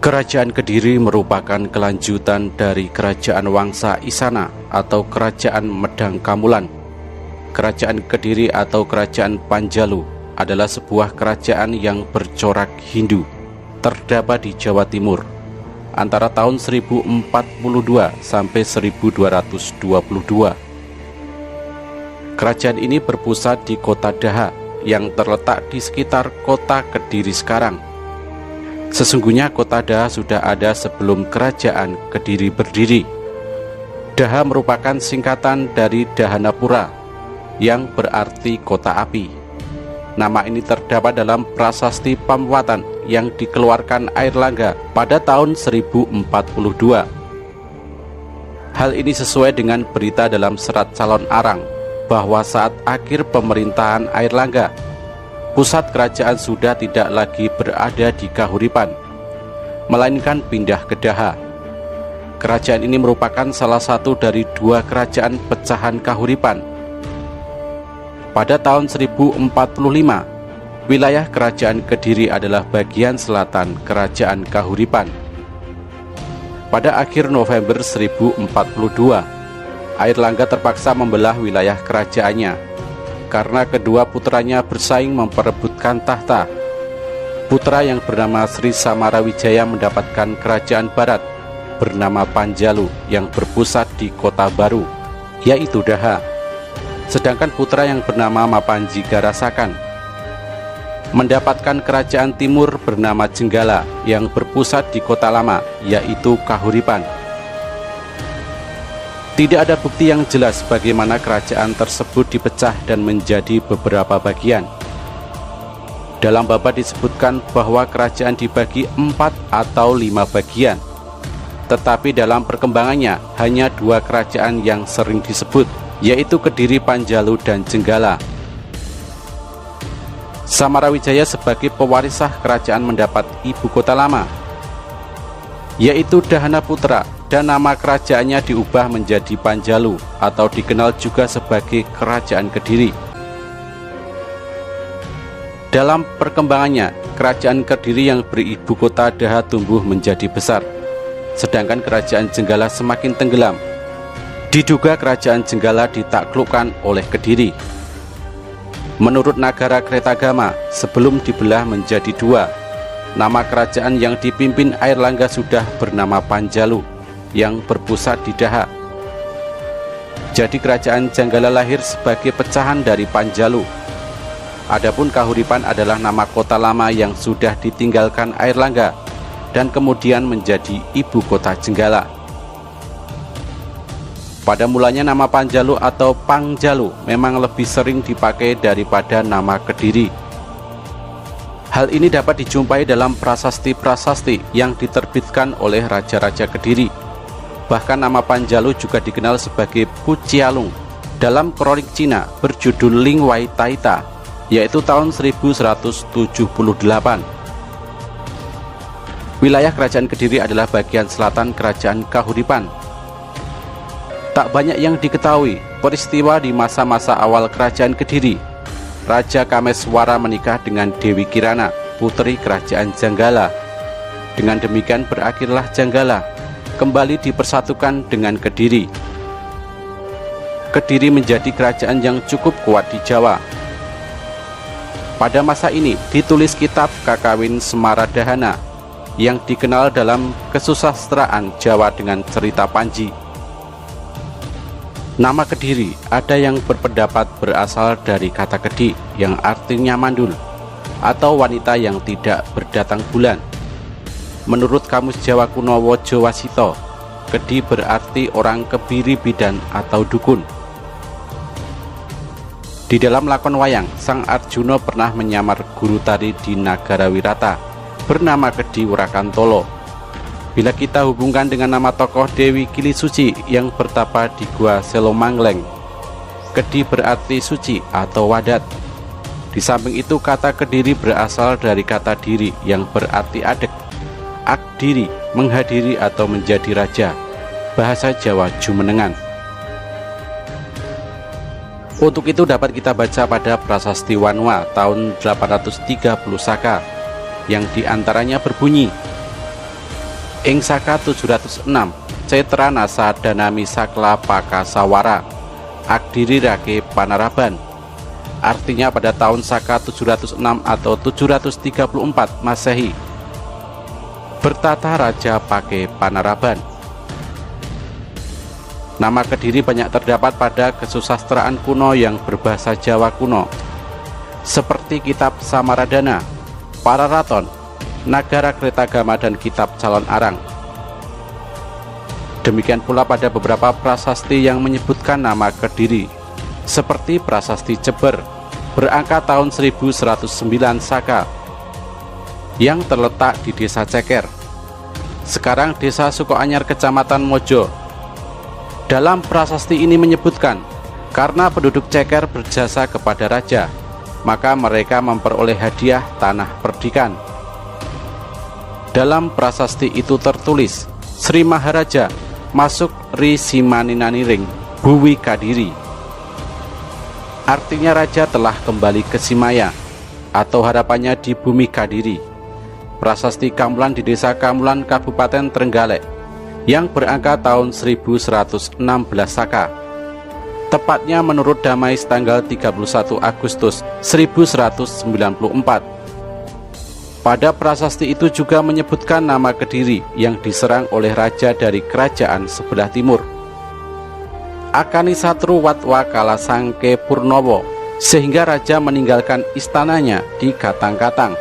Kerajaan Kediri merupakan kelanjutan dari Kerajaan Wangsa Isana atau Kerajaan Medang Kamulan. Kerajaan Kediri atau Kerajaan Panjalu adalah sebuah kerajaan yang bercorak Hindu, terdapat di Jawa Timur antara tahun 1042 sampai 1222. Kerajaan ini berpusat di kota Daha yang terletak di sekitar kota Kediri sekarang. Sesungguhnya kota Daha sudah ada sebelum Kerajaan Kediri berdiri. Daha merupakan singkatan dari Dahanapura yang berarti kota api. Nama ini terdapat dalam prasasti Pamwatan yang dikeluarkan Airlangga pada tahun 1042. Hal ini sesuai dengan berita dalam serat Calon Arang bahwa saat akhir pemerintahan Airlangga, pusat kerajaan sudah tidak lagi berada di Kahuripan, melainkan pindah ke Daha. Kerajaan ini merupakan salah satu dari dua kerajaan pecahan Kahuripan. Pada tahun 1045, wilayah Kerajaan Kediri adalah bagian selatan Kerajaan Kahuripan. Pada akhir November 1042, Airlangga terpaksa membelah wilayah kerajaannya karena kedua putranya bersaing memperebutkan tahta. Putra yang bernama Sri Samarawijaya mendapatkan kerajaan barat bernama Panjalu yang berpusat di kota baru, yaitu Daha. Sedangkan putra yang bernama Mapanjigarasakan mendapatkan kerajaan timur bernama Jenggala yang berpusat di kota lama, yaitu Kahuripan. Tidak ada bukti yang jelas bagaimana kerajaan tersebut dipecah dan menjadi beberapa bagian. Dalam baba disebutkan bahwa kerajaan dibagi 4 atau 5 bagian, tetapi dalam perkembangannya hanya 2 kerajaan yang sering disebut, yaitu Kediri, Panjalu, dan Jenggala. Samarawijaya sebagai pewarisah kerajaan mendapat ibu kota lama, yaitu Dahanaputra, dan nama kerajaannya diubah menjadi Panjalu atau dikenal juga sebagai Kerajaan Kediri. Dalam perkembangannya, Kerajaan Kediri yang beribu kota Daha tumbuh menjadi besar, sedangkan Kerajaan Jenggala semakin tenggelam. Diduga Kerajaan Jenggala ditaklukkan oleh Kediri. Menurut Nagara Kretagama, sebelum dibelah menjadi 2, nama kerajaan yang dipimpin Airlangga sudah bernama Panjalu yang berpusat di Daha. Jadi Kerajaan Jenggala lahir sebagai pecahan dari Panjalu. Adapun Kahuripan adalah nama kota lama yang sudah ditinggalkan Airlangga dan kemudian menjadi ibu kota Jenggala. Pada mulanya nama Panjalu atau Pangjalu memang lebih sering dipakai daripada nama Kediri. Hal ini dapat dijumpai dalam prasasti-prasasti yang diterbitkan oleh Raja-Raja Kediri. Bahkan nama Panjalu juga dikenal sebagai Pucialung dalam kronik Cina berjudul Ling Wai Taita, yaitu tahun 1178. Wilayah Kerajaan Kediri adalah bagian selatan Kerajaan Kahuripan. Tak banyak yang diketahui peristiwa di masa-masa awal Kerajaan Kediri. Raja Kameswara menikah dengan Dewi Kirana, putri Kerajaan Jenggala. Dengan demikian berakhirlah Jenggala kembali dipersatukan dengan Kediri. Kediri menjadi kerajaan yang cukup kuat di Jawa. Pada masa ini ditulis kitab Kakawin Semaradahana yang dikenal dalam kesusastraan Jawa dengan cerita Panji. Nama Kediri ada yang berpendapat berasal dari kata kedi yang artinya mandul atau wanita yang tidak berdatang bulan. Menurut Kamus Jawa Kuno Wojo Wasito, Kedi berarti orang kebiri bidan atau dukun. Di dalam lakon wayang, Sang Arjuna pernah menyamar guru tari di Nagara Wirata bernama Kedi Wurakantolo. Bila kita hubungkan dengan nama tokoh Dewi Kili Suci yang bertapa di Gua Selomangleng, Kedi berarti suci atau wadat. Di samping itu kata Kediri berasal dari kata diri yang berarti adek. Akdiri, menghadiri atau menjadi raja. Bahasa Jawa Jumenengan. Untuk itu dapat kita baca pada Prasasti Wanwa tahun 830 Saka yang diantaranya berbunyi, Ing saka 706 Cetra Nasa Danami Sakla Pakasawara Akdiri Rake Panaraban. Artinya pada tahun saka 706 atau 734 Masehi bertata Raja Pake Panaraban. Nama Kediri banyak terdapat pada kesusastraan kuno yang berbahasa Jawa kuno, seperti Kitab Samaradana, Pararaton, Nagara Kretagama, dan Kitab Calon Arang. Demikian pula pada beberapa prasasti yang menyebutkan nama Kediri, seperti Prasasti Jember berangka tahun 1109 Saka yang terletak di Desa Ceker, sekarang Desa Sukoanyar, Kecamatan Mojo. Dalam prasasti ini menyebutkan, karena penduduk Ceker berjasa kepada raja, maka mereka memperoleh hadiah tanah perdikan. Dalam prasasti itu tertulis, Sri Maharaja masuk Ri Simaninaniring Buwi Kadiri. Artinya raja telah kembali ke Simaya atau harapannya di bumi Kadiri. Prasasti Kamulan di Desa Kamulan, Kabupaten Trenggalek yang berangka tahun 1116 Saka, tepatnya menurut Damais tanggal 31 Agustus 1194. Pada prasasti itu juga menyebutkan nama Kediri yang diserang oleh raja dari kerajaan sebelah timur, Akanisatru Watwa Kalasangke Purnowo, sehingga raja meninggalkan istananya di Katang-Katang.